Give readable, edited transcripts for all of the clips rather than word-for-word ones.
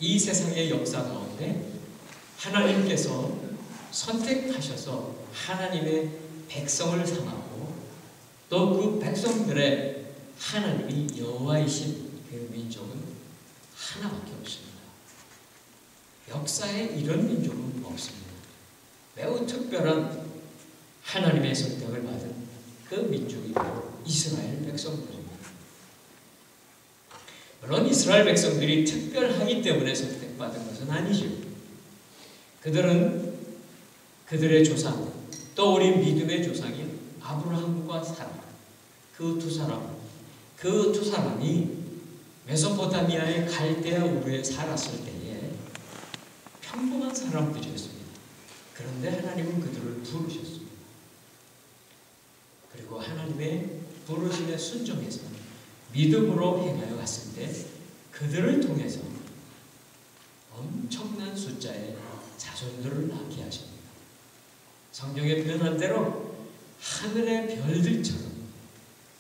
이 세상의 역사 가운데 하나님께서 선택하셔서 하나님의 백성을 삼았고 또 그 백성들의 하나님이 여호와이신 그 민족은 하나밖에 없습니다. 역사에 이런 민족은 없습니다. 매우 특별한 하나님의 선택을 받은 그 민족이 바로 이스라엘 백성들입니다. 물론 이스라엘 백성들이 특별하기 때문에 선택받은 것은 아니죠. 그들은 그들의 조상, 또 우리 믿음의 조상인 아브라함과 사라, 그 두 사람이 메소포타미아의 갈대아 우르에 살았을 때에 평범한 사람들이었습니다. 그런데 하나님은 그들을 부르셨습니다. 그리고 하나님의 부르심에 순종해서 믿음으로 행하여 갔을 때 그들을 통해서 엄청난 숫자의 자손들을 낳게 하십니다. 성경에 표현한 대로 하늘의 별들처럼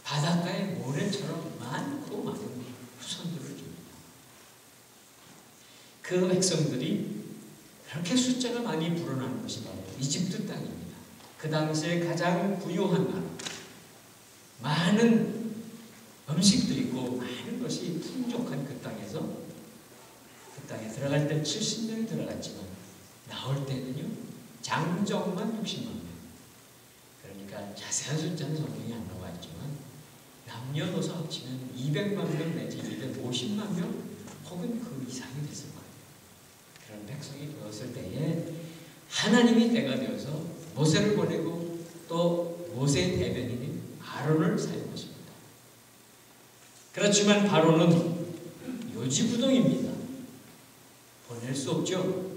바닷가의 모래처럼 많고 많은 후손들을 줍니다. 그 백성들이 그렇게 숫자가 많이 불어나는 것이 바로 이집트 땅입니다. 그 당시에 가장 부유한 나라, 많은 음식도 있고 많은 것이 풍족한 그 땅에서 그 땅에 들어갈 때 70명이 들어갔지만 나올 때는요 장정만 60만 명. 그러니까 자세한 숫자는 성경이 안 나와 있지만 남녀노소 합치면 200만 명 내지 250만 명 혹은 그 이상이 됐을 거예요. 그런 백성이 되었을 때에 하나님이 때가 되어서 모세를 보내고 또 모세의 대변인인 아론을 사용하십니다. 그렇지만 바로는 요지부동입니다. 보낼 수 없죠.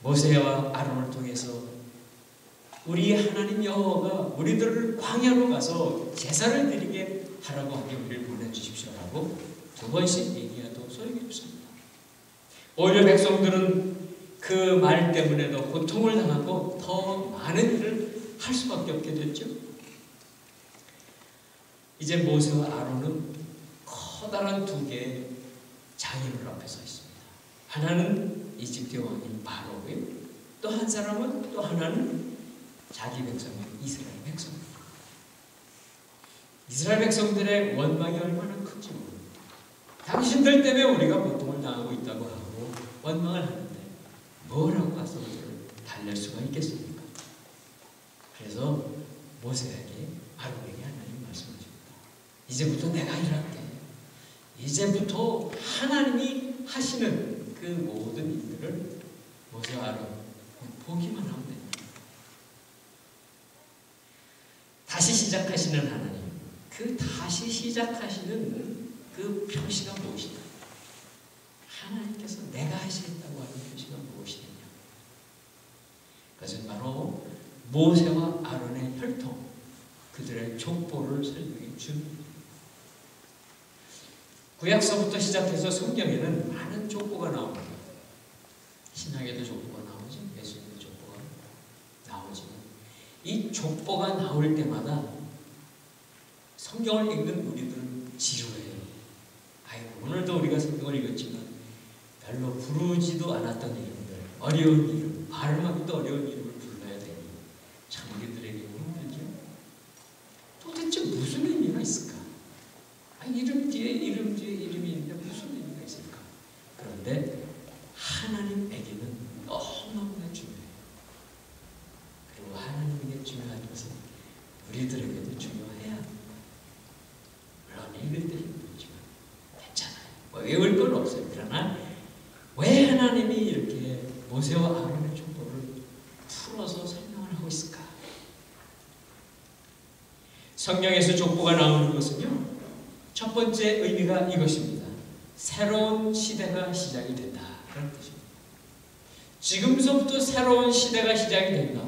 모세와 아론을 통해서 우리 하나님 여호와가 우리들을 광야로 가서 제사를 드리게 하라고 하니 우리를 보내주십시오라고 두 번씩 얘기해도 소용이 없습니다. 오히려 백성들은 그 말 때문에도 고통을 당하고 더 많은 일을 할 수밖에 없게 됐죠. 이제 모세와 아론은 커다란 두 개의 장인을 앞에 서 있습니다. 하나는 이집트 왕인 바로고요. 또 한 사람은 또 하나는 자기 백성인 이스라엘 백성입니다. 이스라엘 백성들의 원망이 얼마나 큰지 모릅니다. 당신들 때문에 우리가 고통을 당하고 있다고 하고 원망을 하는데 뭐라고 가서 우리를 달랠 수가 있겠습니까? 그래서 모세에게 아론에게 하나님 말씀하십니다. 이제부터 내가 일할게. 이제부터 하나님이 하시는 그 모든 일들을 모세와 아론 보기만 하면 됩니다. 다시 시작하시는 하나님, 그 다시 시작하시는 그 표시가 무엇이냐? 하나님께서 내가 하시겠다고 하는 표시가 무엇이냐? 그것은 바로 모세와 아론의 혈통, 그들의 족보를 설명해 줍니다. 구약서부터 시작해서 성경에는 많은 족보가 나옵니다. 신약에도 족보가 나오죠. 예수님의 족보가 나오지만 이 족보가 나올 때마다 성경을 읽는 우리들은 지루해요. 아이고, 오늘도 우리가 성경을 읽었지만 별로 부르지도 않았던 이름들, 어려운 이름, 발음하기도 어려운 이름을 불러야 되니 참 우리들에게 힘들죠. 도대체 무슨 의미가 있을까? 이름 뒤에 이름이 있는데 무슨 의미가 있을까? 그런데 하나님에게는 너무너무나 중요해요. 그리고 하나님에게 중요한 것은 우리들에게도 중요해야 합니다. 물론 읽을 때 힘들지만 괜찮아요. 외울 건 없어요. 그러나 왜 하나님이 이렇게 모세와 아론의 족보를 풀어서 설명을 하고 있을까? 성경에서 족보가 나오는 것은요, 첫 번째 의미가 이것입니다. 새로운 시대가 시작이 된다. 그런 뜻입니다. 지금서부터 새로운 시대가 시작이 된다.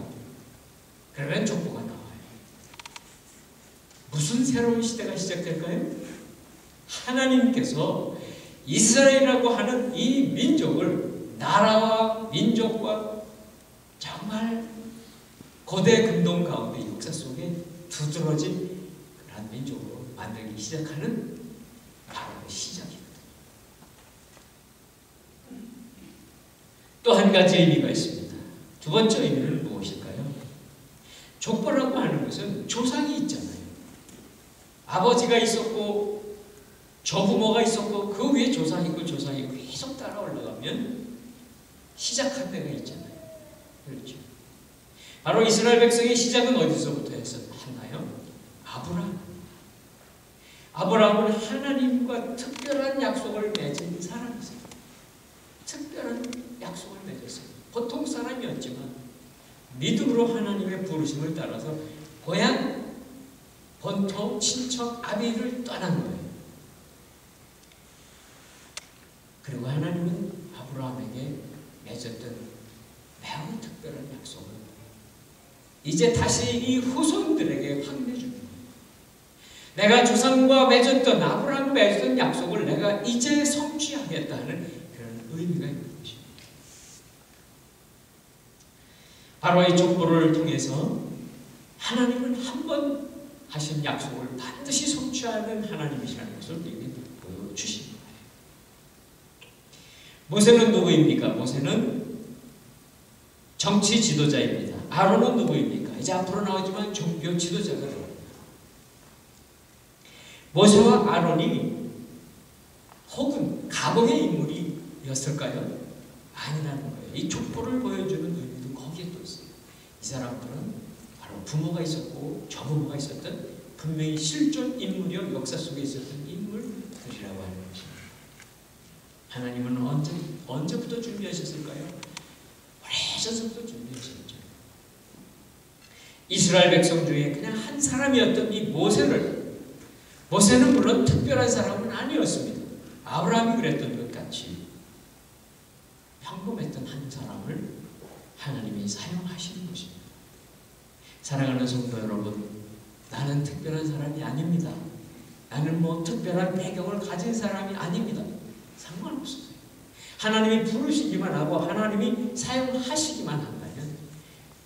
그러면 족보가 나와요. 무슨 새로운 시대가 시작될까요? 하나님께서 이스라엘이라고 하는 이 민족을 나라와 민족과 정말 고대 근동 가운데 역사 속에 두드러진 그런 민족으로 만들기 시작하는 바로 그 시작이거든요. 또 한 가지 의미가 있습니다. 두 번째 의미는 무엇일까요? 족보라고 하는 것은 조상이 있잖아요. 아버지가 있었고 조부모가 있었고 그 위에 조상이 있고 조상이 계속 따라 올라가면 시작한 데가 있잖아요. 그렇죠. 바로 이스라엘 백성의 시작은 어디서부터 했나요? 아브라함은 하나님과 특별한 약속을 맺은 사람이었어요. 특별한 약속을 맺었어요. 보통 사람이었지만 믿음으로 하나님의 부르심을 따라서 고향, 본토, 친척, 아비를 떠난 거예요. 그리고 하나님은 아브라함에게 맺었던 매우 특별한 약속을 이제 다시 이 후손들에게 확인해 줍니다. 내가 조상과 맺었던 아브라함과 맺었던 약속을 내가 이제 성취하겠다는 그런 의미가 있는 것입니다. 바로 이 족보를 통해서 하나님은 한 번 하신 약속을 반드시 성취하는 하나님이시라는 것을 우리에게 보여주신 거예요. 모세는 누구입니까? 모세는 정치 지도자입니다. 아론은 누구입니까? 이제 앞으로 나오지만 종교 지도자가 됩니다. 모세와 아론이 혹은 가공의 인물이었을까요? 아니라는 거예요. 이 족보를 보여주는 의미도 거기에 또 있어요. 이 사람들은 바로 부모가 있었고 조부모가 있었던 분명히 실존 인물이요 역사 속에 있었던 인물들이라고 하는 것입니다. 하나님은 언제부터 준비하셨을까요? 오래전부터 준비하셨죠. 이스라엘 백성 중에 그냥 한 사람이었던 이 모세는 물론 특별한 사람은 아니었습니다. 아브라함이 그랬던 것 같이 평범했던 한 사람을 하나님이 사용하시는 것입니다. 사랑하는 성도 여러분, 나는 특별한 사람이 아닙니다. 나는 특별한 배경을 가진 사람이 아닙니다. 상관없어요. 하나님이 부르시기만 하고 하나님이 사용하시기만 한다면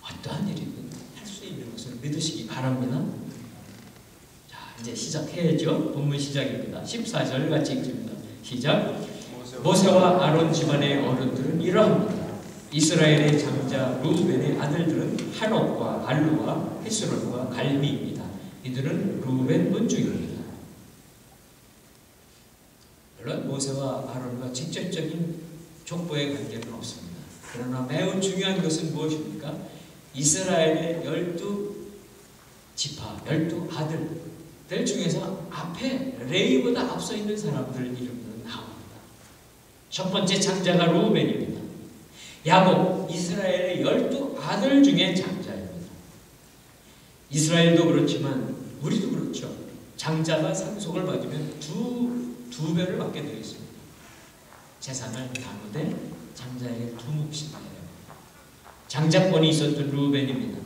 어떠한 일이든 할 수 있는 것을 믿으시기 바랍니다. 자, 이제 시작해야죠. 본문 시작입니다. 14절 같이 읽습니다. 시작. 모세와 아론 집안의 어른들은 이러합니다. 이스라엘의 장자 루벤의 아들들은 한옥과 알루와 헤스론과 갈미입니다. 이들은 루벤 문중입니다. 물론 모세와 아론과 직접적인 족보의 관계는 없습니다. 그러나 매우 중요한 것은 무엇입니까? 이스라엘의 12지파, 12아들들 중에서 앞에 레위보다 앞서 있는 사람들 이름들은 나옵니다. 첫 번째 장자가 루벤입니다. 야곱, 이스라엘의 12아들 중에 장자입니다. 이스라엘도 그렇지만 우리도 그렇죠. 장자가 상속을 받으면 두 배를 받게 되어 있습니다. 재산을 나누되 장자에게 두 몫씩 받아요. 장자권이 있었던 루벤입니다.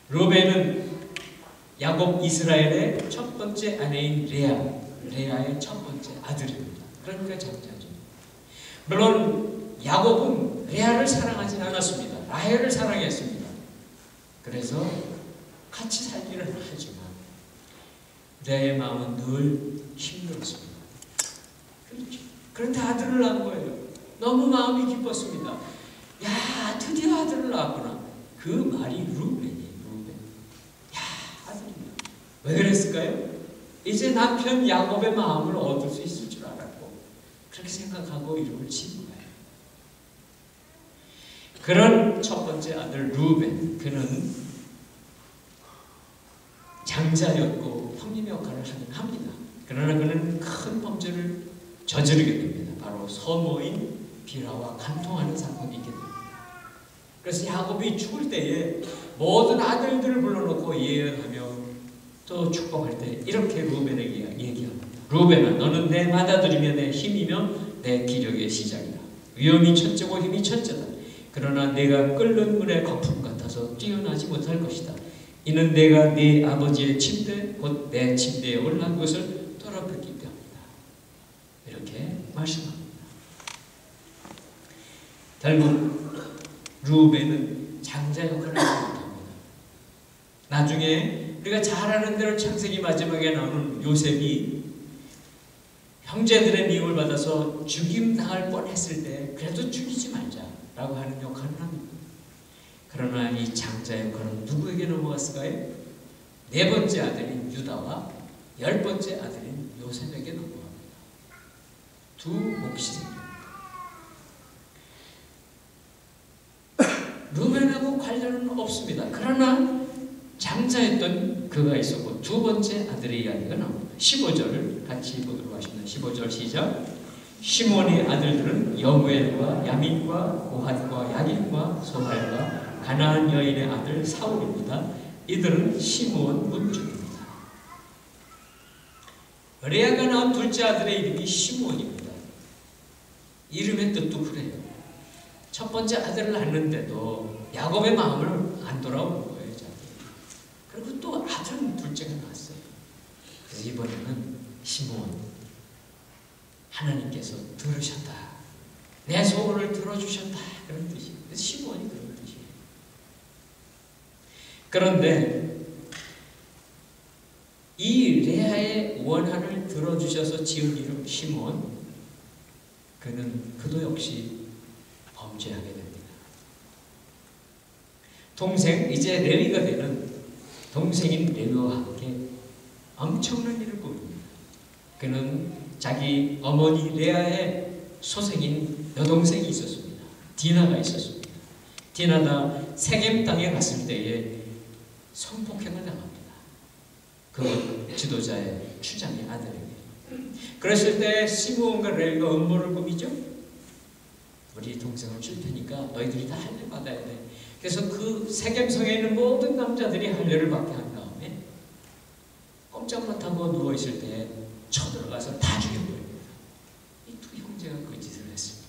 루벤은 야곱 이스라엘의 첫 번째 아내인 레아의 첫 번째 아들입니다. 그러니까 장자죠. 물론 야곱은 레아를 사랑하진 않았습니다. 라헬을 사랑했습니다. 그래서 같이 살기를 하지만 레아의 마음은 늘 힘들었습니다. 그렇죠. 그런데 아들을 낳은 거예요. 너무 마음이 기뻤습니다. 야, 드디어 아들을 낳았구나. 그 말이 루벤이에요. 루벤. 야, 아들이다. 왜 그랬을까요? 이제 남편 야곱의 마음을 얻을 수 있을 줄 알았고 그렇게 생각하고 이름을 지은 거예요. 그런 첫 번째 아들 루벤, 그는 장자였고 형님 역할을 하긴 합니다. 그러나 그는 큰 범죄를 저지르게 됩니다. 바로 서모인 비라와 간통하는 사건이 있게 됩니다. 그래서 야곱이 죽을 때에 모든 아들들을 불러놓고 예언하며 또 축복할 때 이렇게 루벤에게 얘기합니다. 루벤아, 너는 내 맏아들이며 내 힘이며 내 기력의 시작이다. 위엄이 첫째고 힘이 첫째다. 그러나 내가 끓는 물의 거품 같아서 뛰어나지 못할 것이다. 이는 내가 네 아버지의 침대 곧 내 침대에 올라간 것을 더럽혔기 때문이다. 이렇게 말씀합니다. 결국 루벤은 장자 역할을 하게 됩니다. 나중에 우리가 잘 아는 대로 창세기 마지막에 나오는 요셉이 형제들의 미움을 받아서 죽임당할 뻔했을 때 그래도 죽이지 말자라고 하는 역할을 합니다. 그러나 이 장자 역할은 누구에게 넘어갔을까요? 네 번째 아들인 유다와 10번째 아들인 요셉에게 넘어갑니다. 두 몫이 생깁니다. 루벤하고 관련은 없습니다. 그러나 장자였던 그가 있었고 두 번째 아들의 이야기가 나옵니다. 15절 같이 보도록 하십니다. 15절 시작. 시몬의 아들들은 여무엘과 야민과 고핫과 야긴과 소발과 가나안 여인의 아들 사울입니다. 이들은 시므온 문족입니다. 레아가 낳은 둘째 아들의 이름이 시므온입니다. 이름의 뜻도 그래요. 첫 번째 아들을 낳는데도 야곱의 마음을 안 돌아오는 거예요. 그리고 또 아들은 둘째가 낳았어요. 그래서 이번에는 시므온, 하나님께서 들으셨다. 내 소원을 들어주셨다. 그런 뜻이에요. 그래서 시므온이 그런 뜻이에요. 그런데 이 레아의 원한을 들어주셔서 지은 이름 시므온, 그도 역시 범죄하게 됩니다. 동생, 이제 레위가 되는 동생인 레위와 함께 엄청난 일을 꾸밉니다. 그는 자기 어머니 레아의 소생인 여동생이 있었습니다. 디나가 있었습니다. 디나가 세겜 땅에 갔을 때에 성폭행을 당합니다. 그 지도자의 추장의 아들에게. 그랬을 때 시므온과 레위가 음모를 꾸미죠. 우리 동생을 줄 테니까 너희들이 다 할례 받아야 돼. 그래서 그 세겜성에 있는 모든 남자들이 할례를 받게 한 다음에 꼼짝 못하고 누워있을 때 쳐들어가서 다 죽여버립니다. 이 두 형제가 그 짓을 했습니다.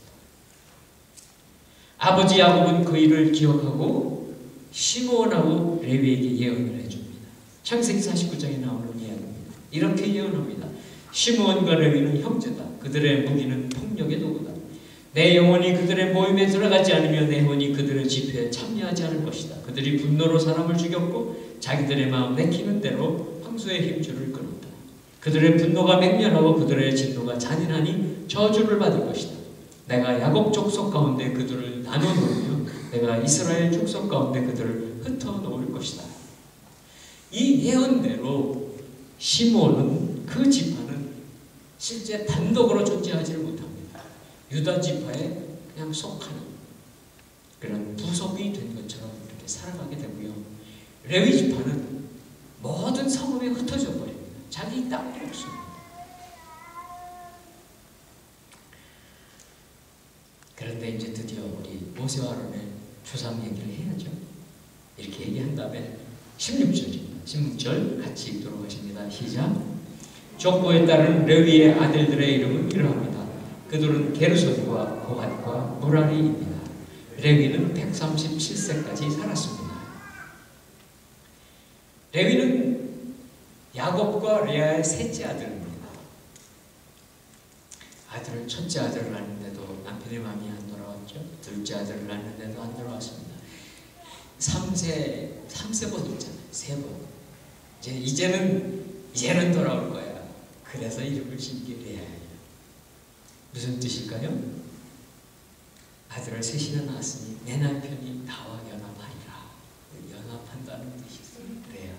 아버지 야곱은 그 일을 기억하고 시므온하고 레위에게 예언을 해줍니다. 창세기 49장에 나오는 이야기입니다. 이렇게 예언합니다. 시므온과 레위는 형제다. 그들의 무기는 폭력의 도구다. 내 영혼이 그들의 모임에 들어가지 않으며 내 혼이 그들의 집회에 참여하지 않을 것이다. 그들이 분노로 사람을 죽였고 자기들의 마음 내키는 대로 황소의 힘줄을 끊었다. 그들의 분노가 맹렬하고 그들의 진노가 잔인하니 저주를 받을 것이다. 내가 야곱 족속 가운데 그들을 나눠놓으며 내가 이스라엘 족속 가운데 그들을 흩어놓을 것이다. 이 예언대로 시므온은 그 지파는 실제 단독으로 존재하지를 못합니다. 유다 지파에 그냥 속하는 그런 부속이 된 것처럼 이렇게 살아가게 되고요. 레위 지파는 모든 성읍에 흩어져 버립니다. 자기 땅이 없습니다. 그런데 이제 드디어 우리 모세와 아론의 조상 얘기를 해야죠. 이렇게 얘기한 다음에 16절입니다. 16절 같이 읽도록 하십니다. 시작. 족보에 따른 레위의 아들들의 이름은 이러합니다. 그들은 게르손과 고핫과 무라리입니다. 레위는 137세까지 살았습니다. 레위는 야곱과 레아의 셋째 아들입니다. 첫째 아들을 낳는데도 남편의 마음이 안 돌아왔죠. 둘째 아들을 낳는데도 안 돌아왔습니다. 3세번 있잖아요. 3번. 이제는 돌아올 거야. 그래서 이름을 짓게 레아예요. 무슨 뜻일까요? 아들을 셋이나 낳았으니 내 남편이 나와 연합하리라. 연합한다는 뜻이 있어요. 레아.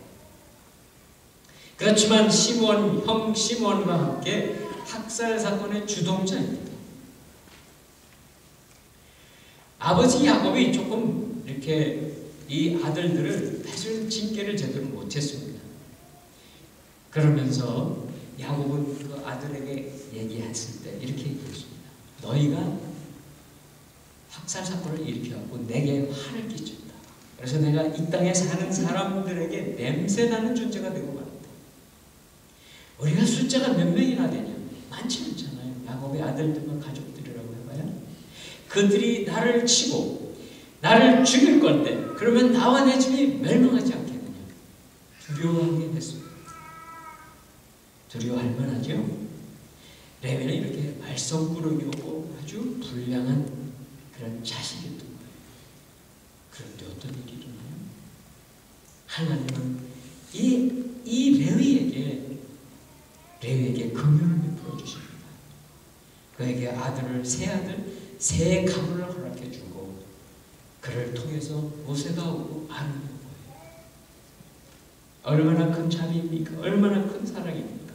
그렇지만 형 시므온과 함께 학살 사건의 주동자입니다. 아버지 야곱이 조금 이렇게 이 아들들을 사실 징계를 제대로 못했습니다. 그러면서 야곱은 그 아들에게 얘기했을 때 이렇게 얘기했습니다. 너희가 학살 사건을 일으켜갖고 내게 화를 끼쳤다. 그래서 내가 이 땅에 사는 사람들에게 냄새나는 존재가 되고 말았다. 우리가 숫자가 몇 명이나 되냐? 많지 않잖아요. 야곱의 아들들과 가족들이라고 해봐야. 그들이 나를 치고 나를 죽일 건데 그러면 나와 내 집이 멸망하지 않겠느냐. 두려워하게 됐습니다. 두려워할 만하죠. 레위는 이렇게 말썽꾸러기 오고 아주 불량한 그런 자식이었던 거예요. 그런데 어떤 일이 일어나요? 하나님은 이 레위에게 긍휼을 베풀어 주십니다. 그에게 새 아들, 새 가문을 허락해 주고 그를 통해서 모세가 오고 아론이 온 거예요. 얼마나 큰 자비입니까? 얼마나 큰 사랑입니까?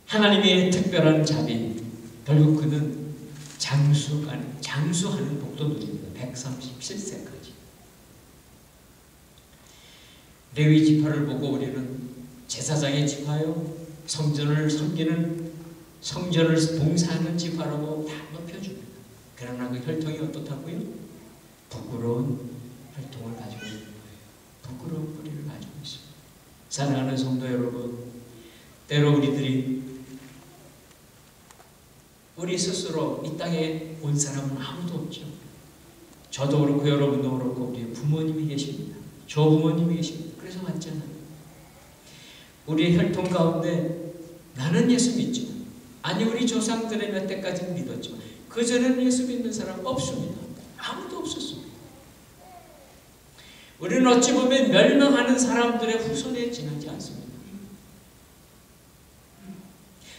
하나님의 특별한 자비, 결국 그는 장수하는 복도 누립니다. 137세까지. 레위 지파를 보고 우리는 제사장의 지파요, 성전을 섬기는, 성전을 봉사하는 지파라고 다 높여줍니다. 그러나 그 혈통이 어떻다고요? 부끄러운 혈통을 가지고 있는 거예요. 부끄러운 뿌리를 가지고 있습니다. 사랑하는 성도 여러분, 때로 우리 스스로 이 땅에 온 사람은 아무도 없죠. 저도 그렇고 여러분도 그렇고 우리 부모님이 계십니다. 조부모님이 계십니다. 그래서 왔잖아요. 우리의 혈통 가운데 나는 예수 믿지만, 아니 우리 조상들의 몇 때까지는 믿었지만 그전에는 예수 믿는 사람 없습니다. 아무도 없었습니다. 우리는 어찌 보면 멸망하는 사람들의 후손에 지나지 않습니다.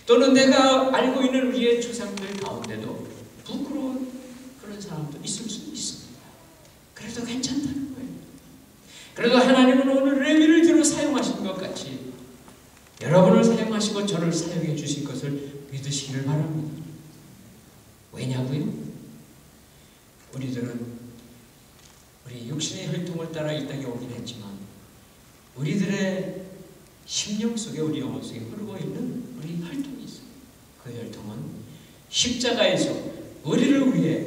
또는 내가 알고 있는 우리의 조상들 가운데도 부끄러운 그런 사람도 있을 수 있습니다. 그래도 괜찮다는 거예요. 그래도 하나님은 오늘 레위를 들어 사용하신 것 같이 여러분을 사용하시고 저를 사용해 주실 것을 믿으시기를 바랍니다. 왜냐고요? 우리들은 우리 육신의 혈통을 따라 이 땅에 오긴 했지만 우리들의 심령 속에, 우리 영혼 속에 흐르고 있는 우리 혈통이 있어요. 그 혈통은 십자가에서 우리를 위해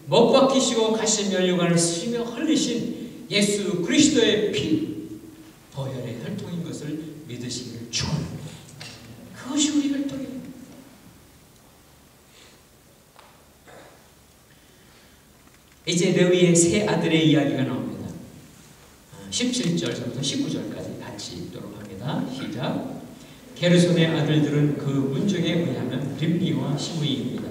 못 박히시고 가시 면류관을 쓰시며 흘리신 예수 그리스도의 피, 보혈의 혈통인 것을 믿으시기를 축원합니다. 그것이 우리 혈통입니다. 이제 레위의 세 아들의 이야기가 나옵니다. 17절부터 19절까지 같이 읽도록 합니다. 시작. 게르손의 아들들은 그 문중에 의하면 림리와 시므이입니다.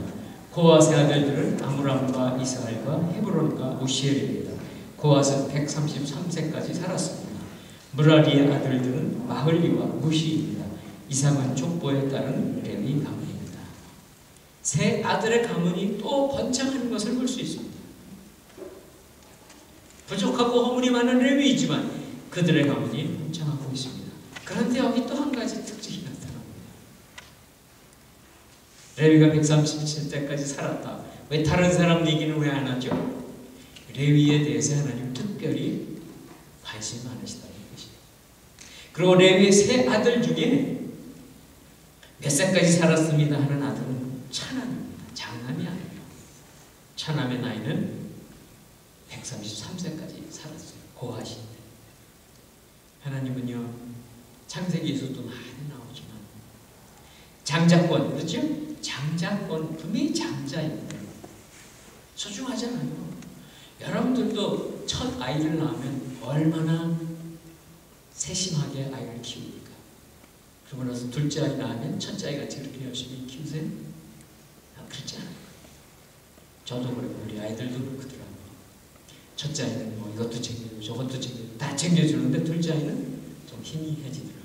고앗의 아들들은 아므람과 이스할과 헤브론과 우시엘입니다. 고앗은 133세까지 살았습니다. 무라리의 아들들은 마흘리와 무시입니다. 이상은 족보에 따른 레위 가문입니다. 세 아들의 가문이 또 번창하는 것을 볼 수 있습니다. 부족하고 허물이 많은 레위이지만 그들의 가문이 번창하고 있습니다. 그런데 여기 또 한 가지 특징이 나타납니다. 레위가 137세까지 살았다. 왜 다른 사람 얘기는 왜 안 하죠? 레위에 대해서 하나님 특별히 관심 많으시다는 것입니다. 그리고 레위의 세 아들 중에 몇 살까지 살았습니다 하는 아들은 차남입니다. 장남이 아니에요. 차남의 나이는 133세까지 살았어요. 고하신데 하나님은요, 창세기에서도 많이 나오지만 장자권, 그렇죠? 장자권, 분명히 장자입니다. 소중하잖아요. 여러분들도 첫 아이를 낳으면 얼마나 세심하게 아이를 키웁니까? 그러고 나서 둘째 아이 낳으면 첫째 아이 같이 그렇게 열심히 키우세요? 그렇지 않아요. 저도 그렇고 우리 아이들도 그렇더라고요. 첫째 아이는 뭐 이것도 챙겨주고 저것도 챙겨주고 다 챙겨주는데 둘째 아이는 좀 희미해지더라고요.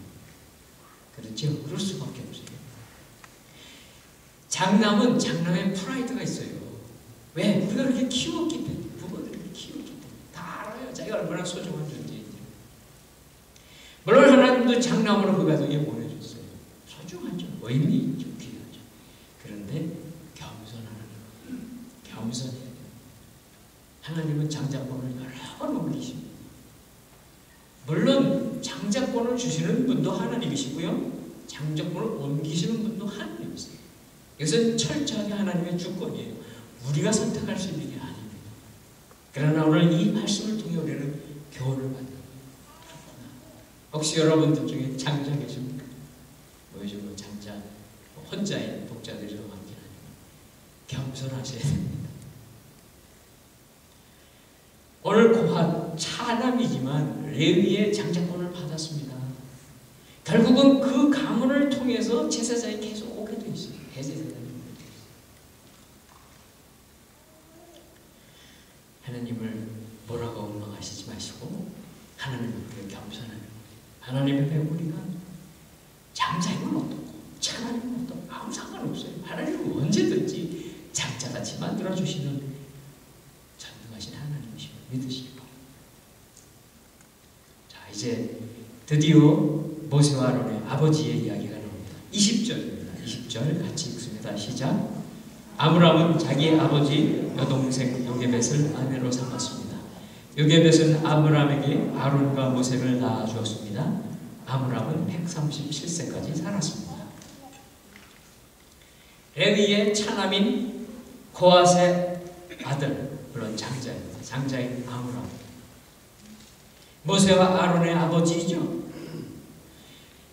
그렇죠? 그럴 수밖에 없어요. 장남은 장남의 프라이드가 있어요. 왜? 우리가 그렇게 키웠기 때문에, 부모들이 그렇게 키웠기 때문에 다 알아요. 자기가 얼마나 소중한 존재인지. 물론 하나님도 장남으로 그 가정에 보내줬어요. 소중하죠. 의미 있죠. 귀하죠. 그런데 겸손하는 거예요. 겸손해야 돼요. 하나님은 장자권을 여러 번 올리십니다. 물론 장자권을 주시는 분도 하나님이시고요, 장자권을 옮기시는 분도 하나님이세요. 이것은 철저하게 하나님의 주권이에요. 우리가 선택할 수 있는 게 아닙니다. 그러나 오늘 이 말씀을 통해 우리는 교훈을 받는 거예요. 혹시 여러분들 중에 장자 계십니까? 요즘은 장자, 혼자인 독자들이 좀 많긴 하지만 겸손하셔야 됩니다. 오늘 고핫 차남이지만 레위의 장자권을 받았습니다. 결국은 그 가문을 통해서 제사장이 계속 오게 돼 있어요. 대제사장이 오게 돼 있어요. 하나님을 뭐라고 원망하시지 마시고 하나님 앞에 겸손하는 거예요. 하나님 앞에 우리가 장자임은 어떻고 같이 만들어주시는 전능하신 하나님이심을 믿으시기 바랍니다. 자, 이제 드디어 모세와 아론의 아버지의 이야기가 나옵니다. 20절입니다. 20절 같이 읽습니다. 시작. 아므람은 자기 아버지 여동생 요게벳을 아내로 삼았습니다. 요게벳은 아므람에게 아론과 모세를 낳아주었습니다. 아므람은 137세까지 살았습니다. 레위의 차남인 고앗의 아들, 물론 장자입니다. 장자인 아므람. 모세와 아론의 아버지이죠.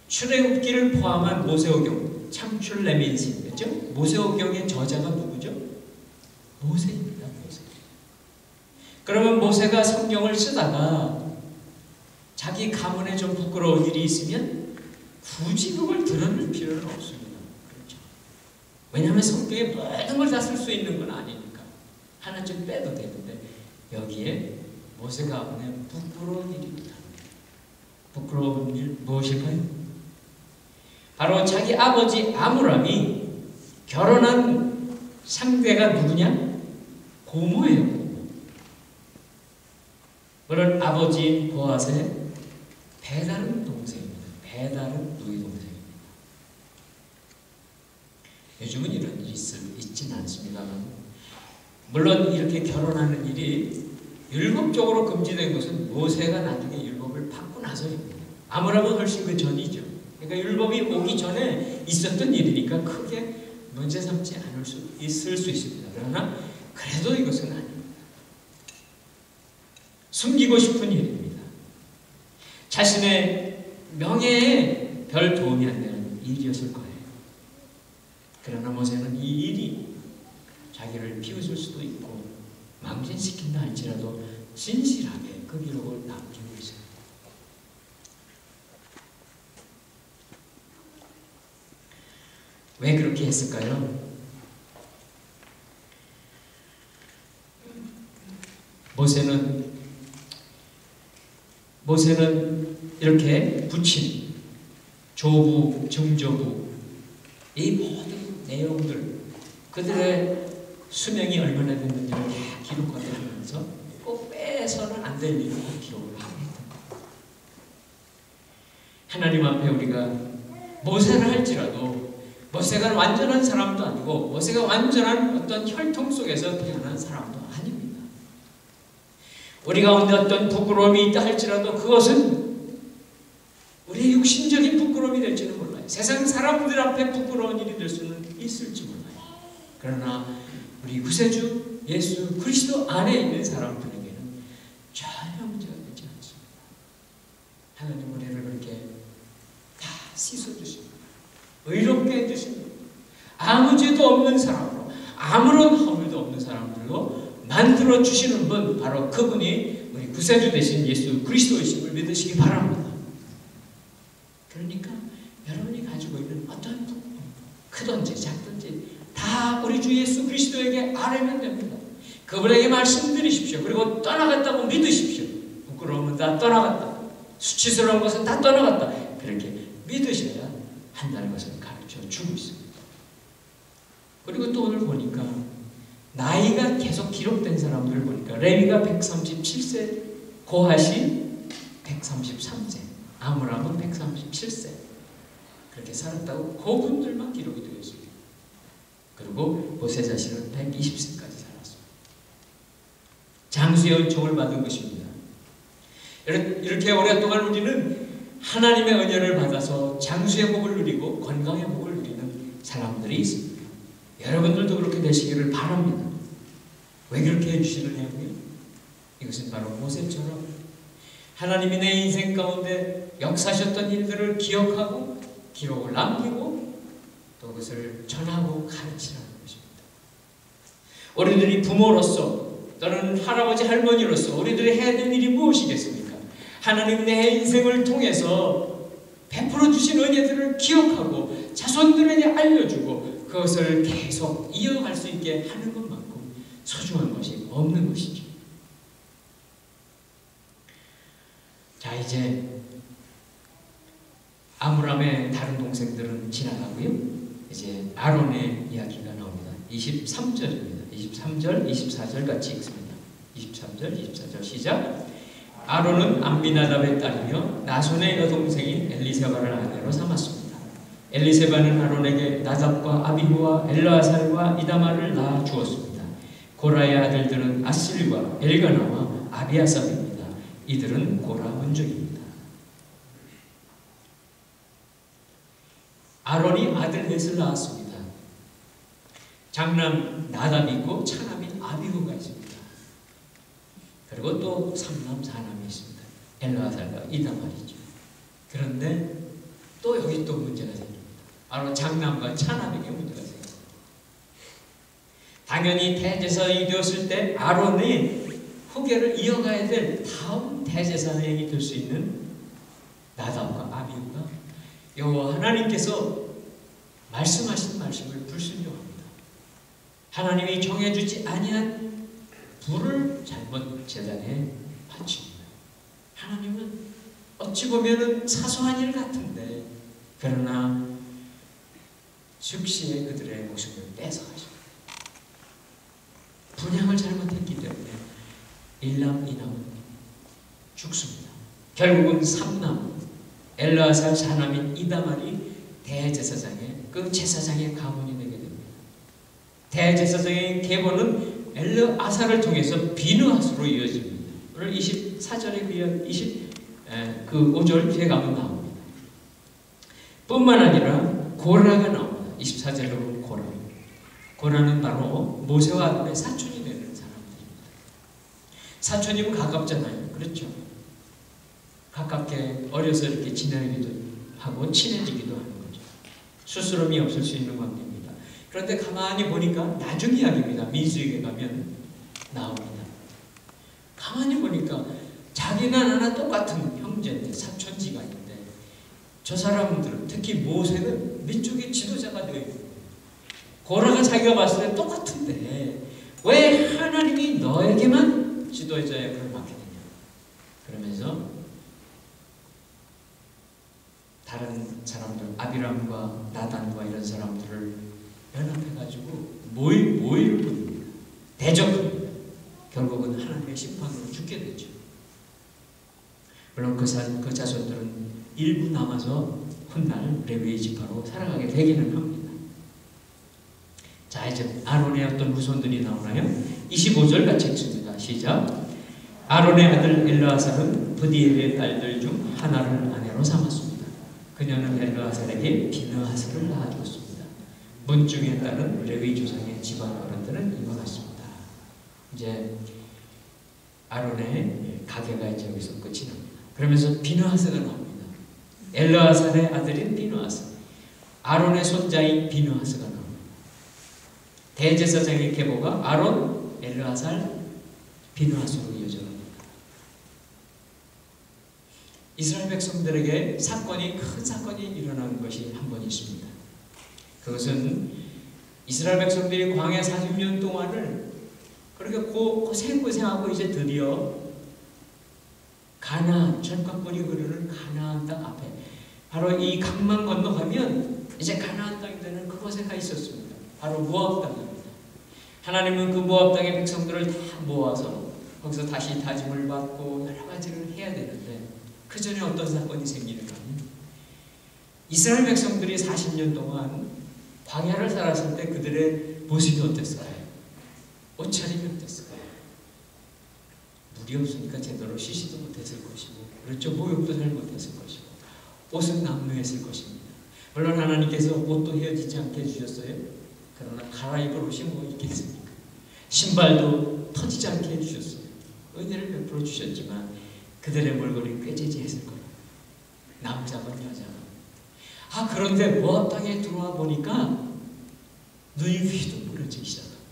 출애굽기를 포함한 모세오경, 창출 레민스죠. 모세오경의 저자가 누구죠? 모세입니다. 모세. 그러면 모세가 성경을 쓰다가 자기 가문에 좀 부끄러운 일이 있으면 굳이 그걸 드러낼 필요는 없습니다. 그렇죠? 왜냐하면 성경에 모든 걸 다 쓸 수 있는 건 아니니까 하나 좀 빼도 되는데 여기에 모세 가문에 부끄러운 일입니다. 부끄러운 일 무엇일까요? 바로 자기 아버지 아므람이 결혼한 상대가 누구냐? 고모예요. 고모. 물론 아버지인 보아스의 배다른 동생입니다. 배다른 누이 동생입니다. 요즘은 이런 일이 있지는 않습니다만 물론 이렇게 결혼하는 일이 율법적으로 금지된 것은 모세가 나중에 율법을 받고 나서입니다. 아므람은 훨씬 그 전이죠. 그러니까 율법이 오기 전에 있었던 일이니까 크게 문제 삼지 않을 수 있을 수 있습니다. 그러나 그래도 이것은 아닙니다. 숨기고 싶은 일입니다. 자신의 명예에 별 도움이 안 되는 일이었을 거예요. 그러나 모세는 이 일이 자기를 비웃을 수도 있고 망신시킨다 할지라도 진실하게 그 기록을 남기고 있어요. 왜 그렇게 했을까요? 모세는 이렇게 부친 조부, 증조부 이 모든 내용들 그들의 수명이 얼마나 됐는지를 다 기록하면서 꼭 빼서는 안 될 일을 기록을 합니다. 하나님 앞에 우리가 모세를 할지라도 모세가 완전한 사람도 아니고 모세가 완전한 어떤 혈통 속에서 태어난 사람도 아닙니다. 우리 가운데 어떤 부끄러움이 있다 할지라도 그것은 우리의 육신적인 부끄러움이 될지는 몰라요. 세상 사람들 앞에 부끄러운 일이 될 수는 있을지 몰라요. 그러나 우리 구세주 예수 그리스도 안에 있는 사람들에게는 전혀 문제가 되지 않습니다. 하나님 우리를 그렇게 다 씻어주십니다. 의롭게 해주십니다. 아무 죄도 없는 사람으로 아무런 허물도 없는 사람들로 만들어주시는 분 바로 그분이 우리 구세주 되신 예수 그리스도이심을 믿으시기 바랍니다. 그러니까 여러분이 가지고 있는 어떤 부분 크든지 작든지 다 우리 주 예수 그리스도에게 아뢰면 됩니다. 그분에게 말씀드리십시오. 그리고 떠나갔다고 믿으십시오. 부끄러움은 다 떠나갔다. 수치스러운 것은 다 떠나갔다. 그렇게 믿으셔야 한다는 것을 가르쳐 주고 있습니다. 그리고 또 오늘 보니까 나이가 계속 기록된 사람들을 보니까 레위가 137세, 고핫이 133세, 아므람은 137세 그렇게 살았다고 그분들만 기록이 되어 있습니다. 그리고 모세 자신은 120세까지 살았습니다. 장수의 은총을 받은 것입니다. 이렇게 오랫동안 우리는 하나님의 은혜를 받아서 장수의 복을 누리고 건강의 복을 누리는 사람들이 있습니다. 여러분들도 그렇게 되시기를 바랍니다. 왜 그렇게 해주시느냐고요? 이것은 바로 모세처럼 하나님이 내 인생 가운데 역사하셨던 일들을 기억하고 기록을 남기고 또 그것을 전하고 가르치라는 것입니다. 우리들이 부모로서 또는 할아버지 할머니로서 우리들이 해야 될 일이 무엇이겠습니까? 하나님 내 인생을 통해서 베풀어 주신 은혜들을 기억하고 자손들에게 알려주고 그것을 계속 이어갈 수 있게 하는 것만큼 소중한 것이 없는 것이죠. 자, 이제 아므람의 다른 동생들은 지나가고요. 이제 아론의 이야기가 나옵니다. 23절입니다. 23절, 24절 같이 읽습니다. 23절, 24절 시작. 아론은 암미나답의 딸이며 나손의 여동생인 엘리세바를 아내로 삼았습니다. 엘리세바는 아론에게 나답과 아비후와 엘르아살과 이다말을 낳아 주었습니다. 고라의 아들들은 아실과 엘가나와 아비아삽입니다. 이들은 고라 문족입니다. 아론이 아들 넷을 낳았습니다. 장남 나답이 있고 차남인 아비후가 있습니다. 그리고 또 삼남 사남이 있습니다. 엘르아살과 이다말이죠. 그런데 또 여기 또 문제가 생깁니다. 바로 장남과 차남에게 문제가 생깁니다. 당연히 대제사장이 되었을 때 아론이 후계를 이어가야 될 다음 대제사장이 될 수 있는 나답과 아비후가 여호와 하나님께서 말씀하신 말씀을 불순종합니다. 하나님이 정해주지 아니한 불을 잘못 제단에 바칩니다. 하나님은 어찌 보면은 사소한 일 같은데 그러나 즉시에 그들의 목숨을 뺏어가십니다. 분양을 잘못했기 때문에 일남 이남은 죽습니다. 결국은 삼남 엘르아살 사남인 이다말이 대제사장의 그 제사장의 가문이 되게 됩니다. 대제사장의 계보는 엘르아살을 통해서 비느하스로 이어집니다. 오늘 24절에 비한 5절 뒤에 가면 나옵니다. 뿐만 아니라 고라가 나옵니다. 24절에 보면 고라. 고라는 바로 모세와 아론의 사촌이 되는 사람들입니다. 사촌이면 가깝잖아요. 그렇죠? 가깝게 어려서 이렇게 지내기도 하고 친해지기도 하는 거죠. 수스럼이 없을 수 있는 관계입니다. 그런데 가만히 보니까 나중 이야기입니다. 민수에게 가면 나옵니다. 가만히 보니까 자기나 나나 똑같은 형제인데 사촌지간인데 저 사람들은 특히 모세는 민족의 지도자가 되어 있고 고라가 자기가 봤을 때 똑같은데 왜 하나님이 너에게만 지도자의 역할을 맡게 되냐 그러면서 다른 사람들 아비람과 나단과 이런 사람들을 연합해가지고 모의를 부립니다. 대적합니다. 결국은 하나님의 심판으로 죽게 되죠. 물론 그 자손들은 일부 남아서 훗날 레위의 지파로 살아가게 되기는 합니다. 자, 이제 아론의 어떤 후손들이 나오나요? 25절 같이 읽습니다. 시작. 아론의 아들 엘르아살은 브디엘의 딸들 중 하나를 아내로 삼았습니다. 그녀는 엘르아살에게 비느하스를 낳아주었습니다. 문중에 따른 레위 조상의 집안 어른들은 이와 같습니다. 이제 아론의 가계가 이제 여기서 끝이 납니다. 그러면서 비느하스가 나옵니다. 엘르아살의 아들인 비느하스, 아론의 손자인 비느하스가 나옵니다. 대제사장의 계보가 아론, 엘르아살, 비느하스로 이어져갑니다. 이스라엘 백성들에게 큰 사건이 일어난 것이 한 번 있습니다. 그것은 이스라엘 백성들이 광야 40년 동안을 그렇게 고생하고 이제 드디어 가나안, 철갑군이 흐르는 가나안 땅 앞에 바로 이 강만 건너가면 이제 가나안 땅이 되는 그곳에 가 있었습니다. 바로 모압 땅입니다. 하나님은 그 모압 땅의 백성들을 다 모아서 거기서 다시 다짐을 받고 여러 가지를 해야 되는데 그 전에 어떤 사건이 생기는가 하면 이스라엘 백성들이 40년 동안 광야를 살았을 때 그들의 모습이 어땠을까요? 옷차림이 어땠을까요? 물이 없으니까 제대로 쉬지도 못했을 것이고 그렇죠. 목욕도 잘 못했을 것이고 옷은 남루했을 것입니다. 물론 하나님께서 옷도 헤어지지 않게 해주셨어요. 그러나 갈아입을 옷이 뭐 있겠습니까? 신발도 터지지 않게 해주셨어요. 은혜를 베풀어 주셨지만 그들의 몰골이 꾀지지했을 거예요. 남자건 여자건. 그런데 모압 땅에 들어와 보니까 눈이 휘둥그레지기 시작합니다.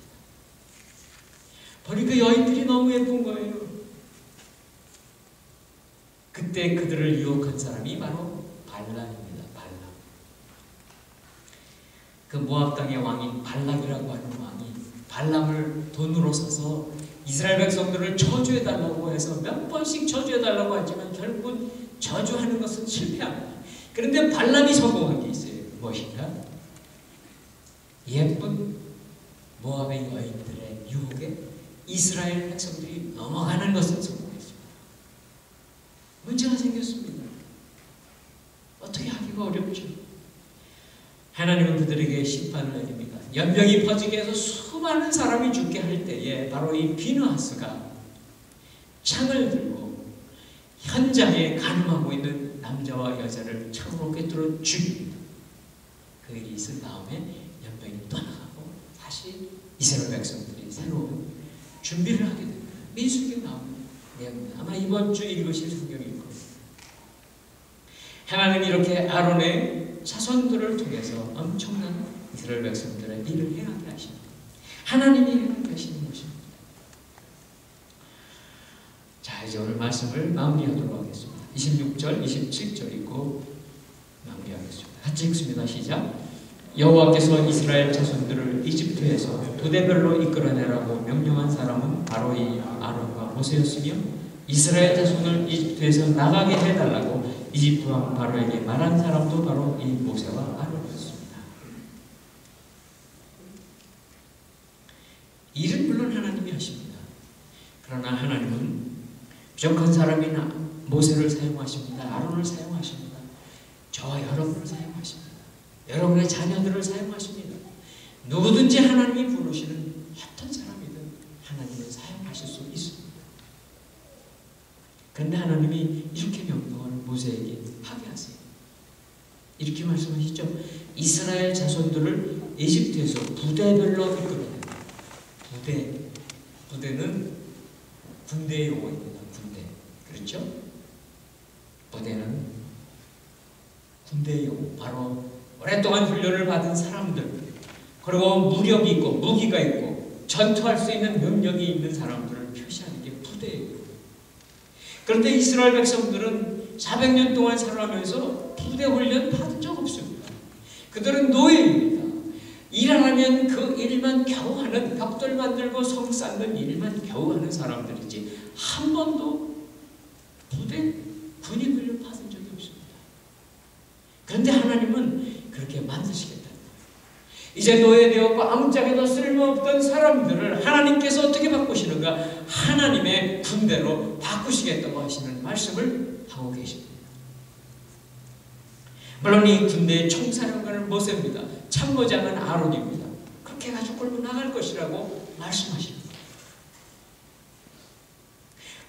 보니까 여인들이 너무 예쁜 거예요. 그때 그들을 유혹한 사람이 바로 발람입니다. 발람. 그 모압 땅의 왕인 발람이라고 하는 왕이 발람을 돈으로 사서 이스라엘 백성들을 저주해달라고 해서 몇 번씩 저주해달라고 하지만 결국은 저주하는 것은 실패합니다. 그런데 발람이 성공한 게 있어요. 무엇인가? 예쁜 모압의 여인들의 유혹에 이스라엘 백성들이 넘어가는 것을 성공했습니다. 문제가 생겼습니다. 어떻게 하기가 어렵죠. 하나님은 그들에게 심판을 내립니다. 연병이 퍼지게 해서 수많은 사람이 죽게 할 때에 바로 이 비느하스가 창을 들고 현장에 가늠하고 있는 남자와 여자를 창으로 꿰뚫어 죽입니다. 그 일이 있은 다음에 연병이 떠나가고 다시 이스라엘 백성들이 새로운 준비를 하게 됩니다. 민수기에 나오는 내용입니다. 아마 이번 주 읽으실 성경일 거예요. 하나님이 이렇게 아론의 자손들을 통해서 엄청난 이스라엘 백성들의 일을 행하게 하십니다. 하나님이 행하게 하시는 것입니다. 자, 이제 오늘 말씀을 마무리하도록 하겠습니다. 26절, 27절 읽고 마무리하겠습니다. 같이 읽습니다. 시작. 여호와께서 이스라엘 자손들을 이집트에서 부대별로 이끌어내라고 명령한 사람은 바로 이 아론과 모세였으며 이스라엘 자손을 이집트에서 나가게 해달라고 이집트 왕 바로에게 말한 사람도 바로 이 모세와 아론이었습니다. 일은 물론 하나님이 하십니다. 그러나 하나님은 부족한 사람이나 모세를 사용하십니다. 아론을 사용하십니다. 저와 여러분을 사용하십니다. 여러분의 자녀들을 사용하십니다. 누구든지 하나님이 부르시는 어떤 사람이든 하나님은 사용하실 수 있습니다. 그런데 하나님이 이렇게 명령을 모세에게 하게 하세요. 이렇게 말씀하시죠. 이스라엘 자손들을 이집트에서 부대별로 이끌어냅니다. 부대는 군대의 용어입니다. 군대. 그렇죠? 부대는 군대의 용어. 바로 오랫동안 훈련을 받은 사람들, 그리고 무력이 있고 무기가 있고 전투할 수 있는 능력이 있는 사람들을 표시하는 게 부대예요. 그런데 이스라엘 백성들은 400년 동안 살아가면서 부대 훈련 받은 적 없습니다. 그들은 노예입니다. 일 안 하면 그 일만 겨우 하는, 벽돌 만들고 성 쌓는 일만 겨우 하는 사람들이지 한 번도 부대 군인 훈련 받은 적이 없습니다. 그런데 하나님은 그렇게 만드시겠다는 거예요. 이제 노예되었고 아무짝에도 쓸모없던 사람들을 하나님께서 어떻게 바꾸시는가? 하나님의 군대로 바꾸시겠다고 하시는 말씀을 하고 계십니다. 물론 이 군대의 총사령관은 모세입니다. 참모장은 아론입니다. 그렇게 해가지고 끌고 나갈 것이라고 말씀하십니다.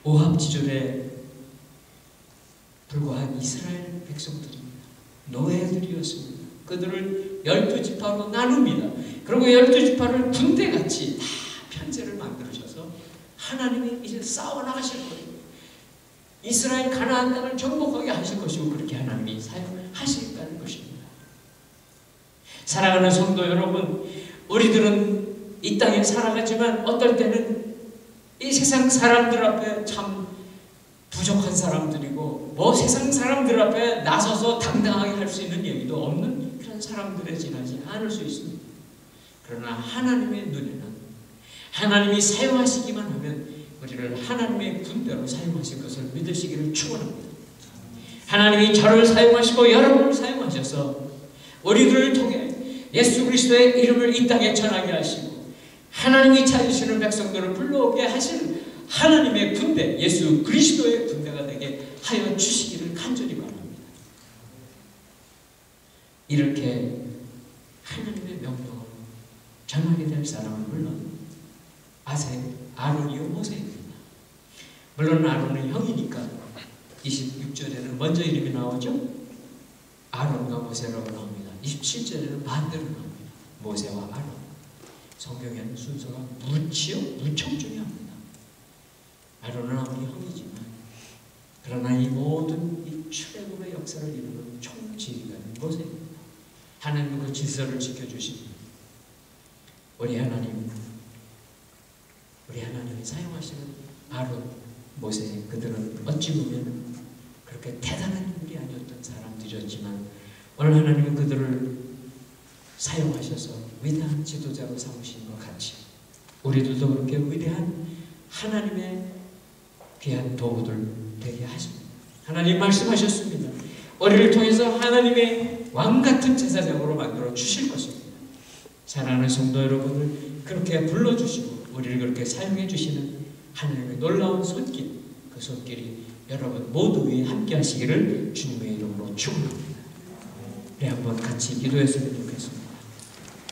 오합지졸에 불과한 이스라엘 백성들입니다. 노예들이었습니다. 그들을 12지파로 나눕니다. 그리고 12지파를 군대같이 다 편제를 만들으셔서 하나님이 이제 싸워나가실 거예요. 이스라엘 가나안 땅을 정복하게 하실 것이고 그렇게 하나님이 사용하시겠다는 것입니다. 사랑하는 성도 여러분, 우리들은 이 땅에 살아가지만 어떨 때는 이 세상 사람들 앞에 참 부족한 사람들이고 세상 사람들 앞에 나서서 당당하게 할 수 있는 얘기도 없는 그런 사람들에 지나지 않을 수 있습니다. 그러나 하나님의 눈에는 하나님이 사용하시기만 하면 우리를 하나님의 군대로 사용하실 것을 믿으시기를 축원합니다. 하나님이 저를 사용하시고 여러분을 사용하셔서 우리들을 통해 예수 그리스도의 이름을 이 땅에 전하게 하시고 하나님이 찾으시는 백성들을 불러오게 하신 하나님의 군대, 예수 그리스도의 군대가 되게 하여 주시기를 간절히 바랍니다. 이렇게 하나님의 명령을 전하게 될 사람은 물론 아론이요 모세입니다. 물론 아론은 형이니까 26절에는 먼저 이름이 나오죠. 아론과 모세라고 나옵니다. 27절에는 반대로 나옵니다. 모세와 아론. 성경에는 순서가 무척 중요합니다. 아론은 아무리 형이지만 그러나 이 모든 이 출애굽의 역사를 이루는 총지휘관은 모세입니다. 하나님은 그 질서를 지켜주십니다. 우리 하나님이 사용하시는 아론, 모세, 그들은 어찌 보면 그렇게 대단한 인물이 아니었던 사람들이었지만 오늘 하나님은 그들을 사용하셔서 위대한 지도자로 삼으신 것 같이 우리들도 그렇게 위대한 하나님의 귀한 도구들 되게 하십니다. 하나님 말씀하셨습니다. 우리를 통해서 하나님의 왕같은 제사장으로 만들어 주실 것입니다. 사랑하는 성도 여러분을 그렇게 불러주시고 우리를 그렇게 사용해 주시는 하나님의 놀라운 손길, 그 손길이 여러분 모두 위에 함께 하시기를 주님의 이름으로 축원합니다. 우리 한번 같이 기도했습니다.